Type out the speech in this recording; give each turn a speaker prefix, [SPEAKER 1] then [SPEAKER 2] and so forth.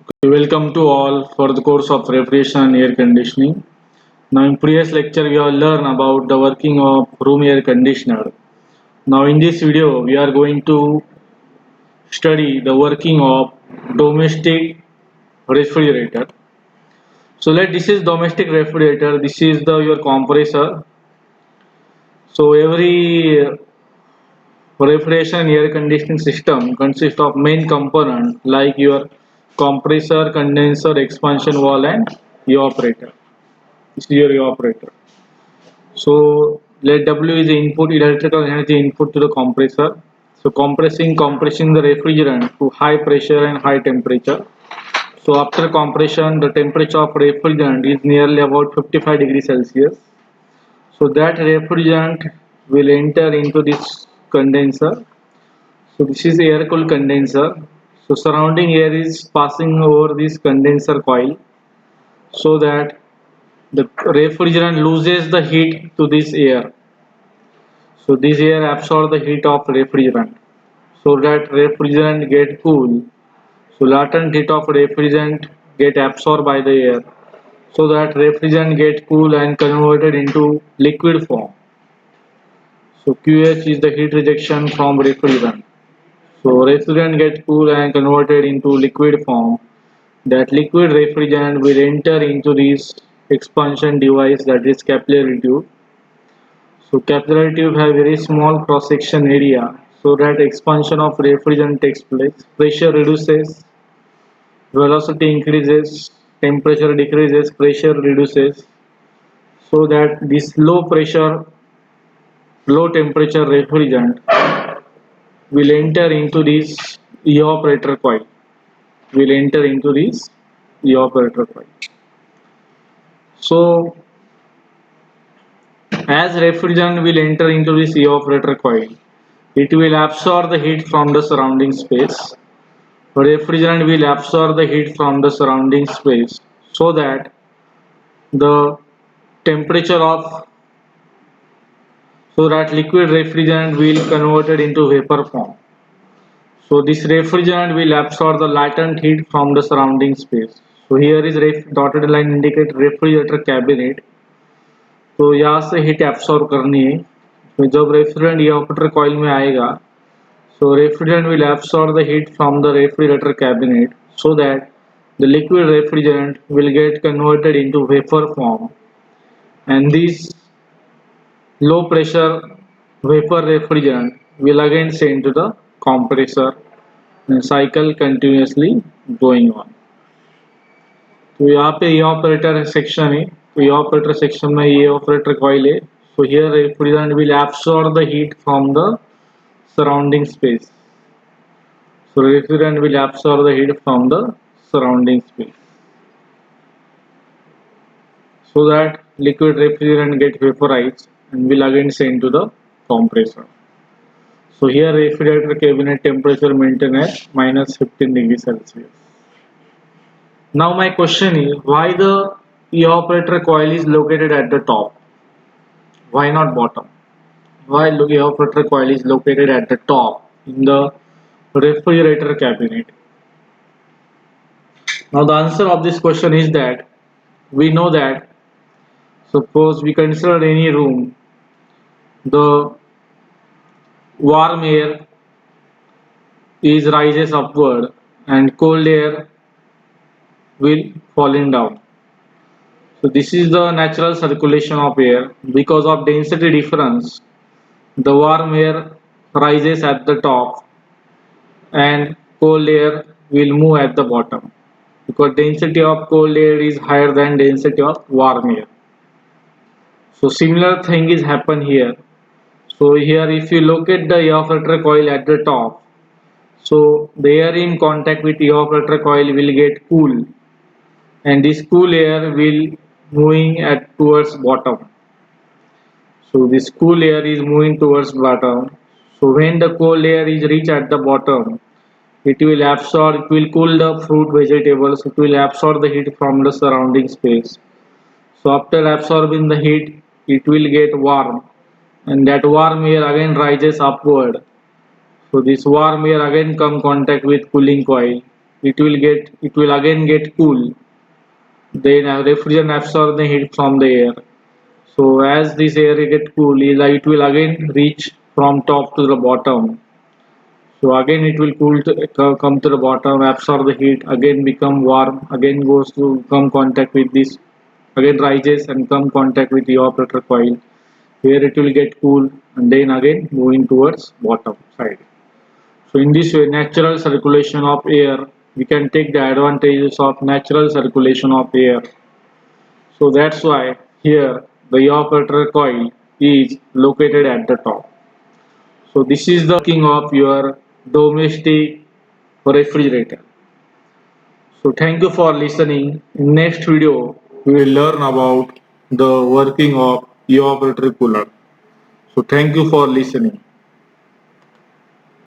[SPEAKER 1] Welcome to all for the course of refrigeration and air conditioning. Now in previous lecture we have learned about the working of room air conditioner. Now in this video we are going to study the working of domestic refrigerator. So this is domestic refrigerator, this is the your compressor. So every refrigeration and air conditioning system consists of main component like your compressor, condenser, expansion valve and evaporator. This is your evaporator. So let W is the input, electrical energy input to the compressor. So compressing the refrigerant to high pressure and high temperature. So after compression, the temperature of refrigerant is nearly about 55 degrees Celsius. So that refrigerant will enter into this condenser. So this is air cooled condenser. So surrounding air is passing over this condenser coil so that the refrigerant loses the heat to this air. So this air absorbs the heat of refrigerant so that refrigerant get cool. So latent heat of refrigerant get absorbed by the air so that refrigerant get cool and converted into liquid form. So QH is the heat rejection from refrigerant. So refrigerant get cool and converted into liquid form. That liquid refrigerant will enter into this expansion device, that is capillary tube. So capillary tube have very small cross section area so that expansion of refrigerant takes place. Pressure reduces, velocity increases, temperature decreases, pressure reduces, so that this low temperature refrigerant will enter into this evaporator coil. Will enter into this evaporator coil. So as refrigerant will enter into this evaporator coil, it will absorb the heat from the surrounding space. Refrigerant will absorb the heat from the surrounding space so that the temperature of so that liquid refrigerant will converted into vapor form. So this refrigerant will absorb the latent heat from the surrounding space. So here is dotted line indicate refrigerator cabinet. तो यहाँ से heat absorb करनी है. तो जब refrigerant evaporator coil में आएगा, so refrigerant will absorb the heat from the refrigerator cabinet so that the liquid refrigerant will get converted into vapor form, and this low pressure vapor refrigerant will again send to the compressor and cycle continuously going on. तो यहाँ पे evaporator section है. तो evaporator section में ये evaporator coil है. So here refrigerant will absorb the heat from the surrounding space. So refrigerant will absorb the heat from the surrounding space so that liquid refrigerant get vaporized and will again send to the compressor. So here refrigerator cabinet temperature maintained at minus 15 degrees Celsius. Now my question is, why the evaporator coil is located at the top? Why not bottom? Why the evaporator coil is located at the top in the refrigerator cabinet? Now the answer of this question is that we know that suppose we consider any room, the warm air is rises upward and cold air will falling down. So this is the natural circulation of air. Because of density difference, the warm air rises at the top and cold air will move at the bottom, because density of cold air is higher than density of warm air. So similar thing is happen here. So here if you locate the evaporator coil at the top, so the air in contact with evaporator coil will get cool, and this cool air will moving at towards bottom. So this cool air is moving towards bottom. So when the cold air is reach at the bottom, it will absorb, it will cool the fruit vegetables, it will absorb the heat from the surrounding space. So after absorbing the heat, it will get warm, and that warm air again rises upward. So this warm air again come contact with cooling coil, it will again get cool. Then refrigerant absorb the heat from the air. So as this air get cool, it will again reach from top to the bottom. So again it will come to the bottom, absorb the heat, again become warm, again goes to come contact with this, again rises and come contact with the evaporator coil. Here it will get cool and then again moving towards bottom side. So in this way, natural circulation of air, we can take the advantages of natural circulation of air. So that's why here the evaporator coil is located at the top. So this is the working of your domestic refrigerator. So thank you for listening. In next video, we will learn about the working of evaporator cooler. So thank you for listening.